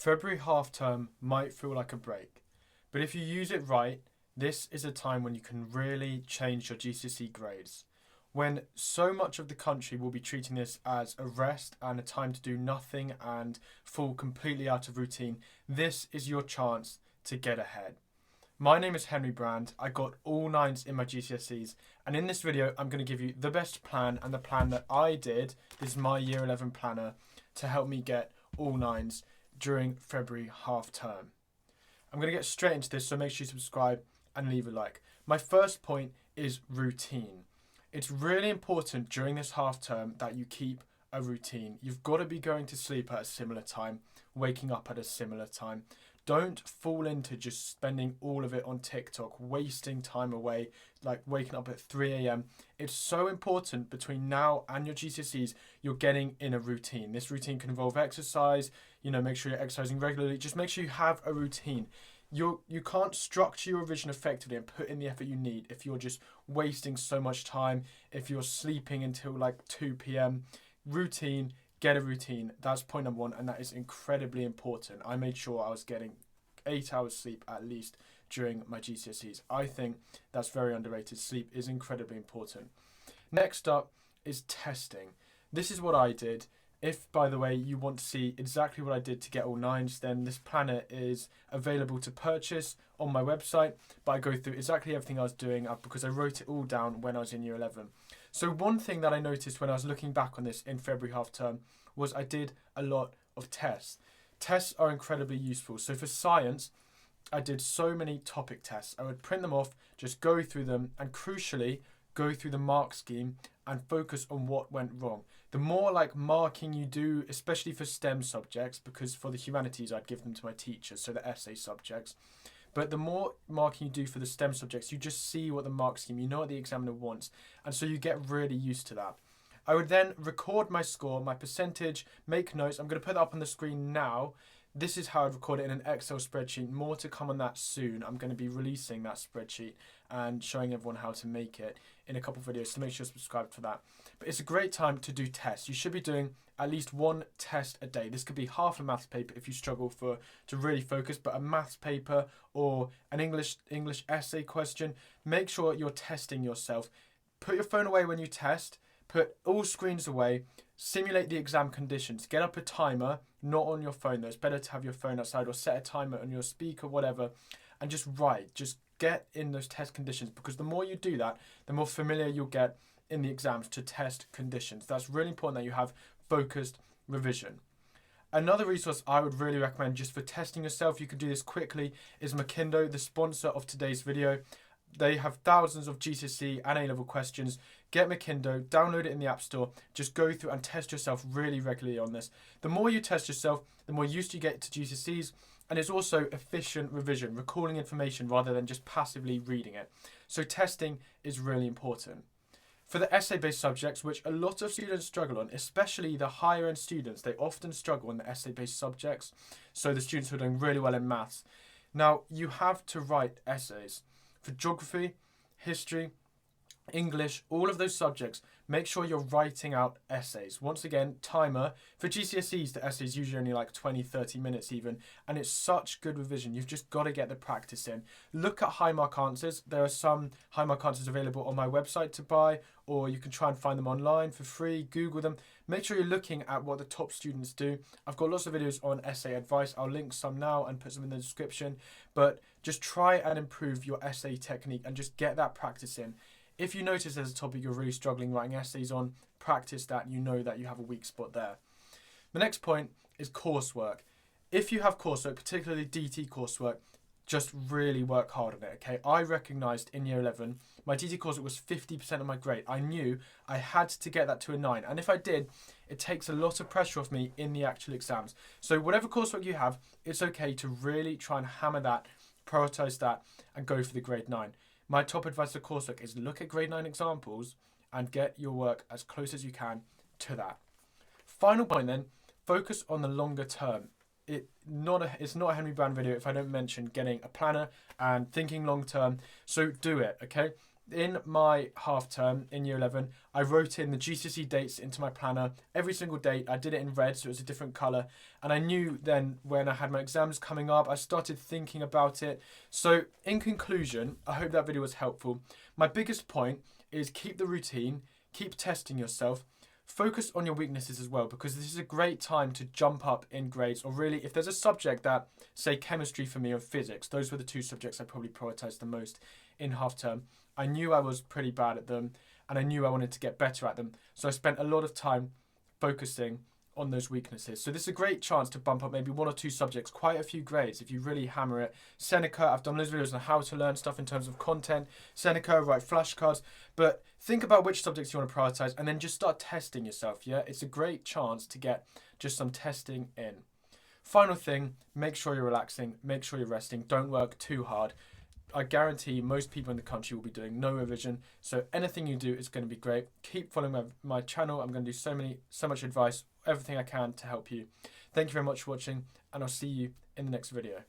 February half term might feel like a break, but if you use it right, this is a time when you can really change your GCSE grades. When so much of the country will be treating this as a rest and a time to do nothing and fall completely out of routine, this is your chance to get ahead. My name is Henry Brand. I got all 9s in my GCSEs, and in this video I'm going to give you the best plan and the plan that I did. This is my year 11 planner to help me get all 9s during February half term. I'm going to get straight into this, so make sure you subscribe and leave a like. My first point is routine. It's really important during this half term that you keep a routine. You've got to be going to sleep at a similar time, waking up at a similar time. Don't fall into just spending all of it on TikTok, wasting time away, like waking up at 3 a.m. It's so important between now and your GCSEs, you're getting in a routine. This routine can involve exercise, make sure you're exercising regularly. Just make sure you have a routine. You can't structure your revision effectively and put in the effort you need if you're just wasting so much time, if you're sleeping until like 2 p.m. Routine. Get a routine. That's point number one, and that is incredibly important. I made sure I was getting 8 hours sleep at least during my GCSEs. I think that's very underrated. Sleep is incredibly important. Next up is testing. This is what I did. If, by the way, you want to see exactly what I did to get all 9s, then this planner is available to purchase on my website. But I go through exactly everything I was doing because I wrote it all down when I was in year 11. So one thing that I noticed when I was looking back on this in February half term was I did a lot of tests. Tests are incredibly useful. So for science, I did so many topic tests. I would print them off, just go through them, and crucially, go through the mark scheme and focus on what went wrong. The more marking you do, especially for STEM subjects, because for the humanities I'd give them to my teachers, so the essay subjects. But the more marking you do for the STEM subjects, you just see what the mark scheme, you know what the examiner wants, and so you get really used to that. I would then record my score, my percentage, make notes. I'm going to put that up on the screen now. This is how I'd record it in an Excel spreadsheet. More to come on that soon. I'm going to be releasing that spreadsheet and showing everyone how to make it in a couple of videos, so make sure you're subscribed for that. But it's a great time to do tests. You should be doing at least one test a day. This could be half a maths paper if you struggle to really focus, but a maths paper or an English essay question. Make sure you're testing yourself. Put your phone away when you test. Put all screens away. Simulate the exam conditions. Get up a timer, not on your phone though. It's better to have your phone outside or set a timer on your speaker, whatever, and just write. Just get in those test conditions, because the more you do that, the more familiar you'll get in the exams to test conditions. That's really important that you have focused revision. Another resource I would really recommend just for testing yourself, you could do this quickly, is Makindo, the sponsor of today's video. They have thousands of GCSE and A-level questions. Get Makindo, download it in the App Store, just go through and test yourself really regularly on this. The more you test yourself, the more used you get to GCSEs, and it's also efficient revision, recalling information rather than just passively reading it. So testing is really important. For the essay-based subjects, which a lot of students struggle on, especially the higher-end students, they often struggle on the essay-based subjects, so the students who are doing really well in maths. Now, you have to write essays. For geography, history, English, all of those subjects, make sure you're writing out essays. Once again, timer. For GCSEs, the essays usually only 20-30 minutes even, and it's such good revision. You've just got to get the practice in. Look at high mark answers. There are some high mark answers available on my website to buy, or you can try and find them online for free. Google them. Make sure you're looking at what the top students do. I've got lots of videos on essay advice. I'll link some now and put some in the description, but just try and improve your essay technique and just get that practice in. If you notice there's a topic you're really struggling writing essays on, practice that. You know that you have a weak spot there. The next point is coursework. If you have coursework, particularly DT coursework, just really work hard on it, okay? I recognised in year 11, my DT coursework was 50% of my grade. I knew I had to get that to a 9. And if I did, it takes a lot of pressure off me in the actual exams. So whatever coursework you have, it's okay to really try and hammer that, prioritise that, and go for the grade 9. My top advice for coursework is look at grade 9 examples and get your work as close as you can to that. Final point then, focus on the longer term. It's not a Henry Brand video if I don't mention getting a planner and thinking long term. So do it, okay? in my half term in year 11, I wrote in the GCSE dates into my planner. Every single date, I did it in red, so it was a different colour. And I knew then when I had my exams coming up, I started thinking about it. So in conclusion, I hope that video was helpful. My biggest point is keep the routine, keep testing yourself. Focus on your weaknesses as well, because this is a great time to jump up in grades. Or really, if there's a subject that, say chemistry for me or physics, those were the two subjects I probably prioritised the most in half term. I knew I was pretty bad at them and I knew I wanted to get better at them. So I spent a lot of time focusing on those weaknesses. So this is a great chance to bump up maybe one or two subjects, quite a few grades if you really hammer it. Seneca, I've done loads of videos on how to learn stuff in terms of content. Seneca, write flashcards. But think about which subjects you want to prioritize and then just start testing yourself, yeah? It's a great chance to get just some testing in. Final thing, make sure you're relaxing, make sure you're resting, don't work too hard. I guarantee most people in the country will be doing no revision, so anything you do is going to be great. Keep following my channel. I'm going to do so much advice, everything I can to help you. Thank you very much for watching, and I'll see you in the next video.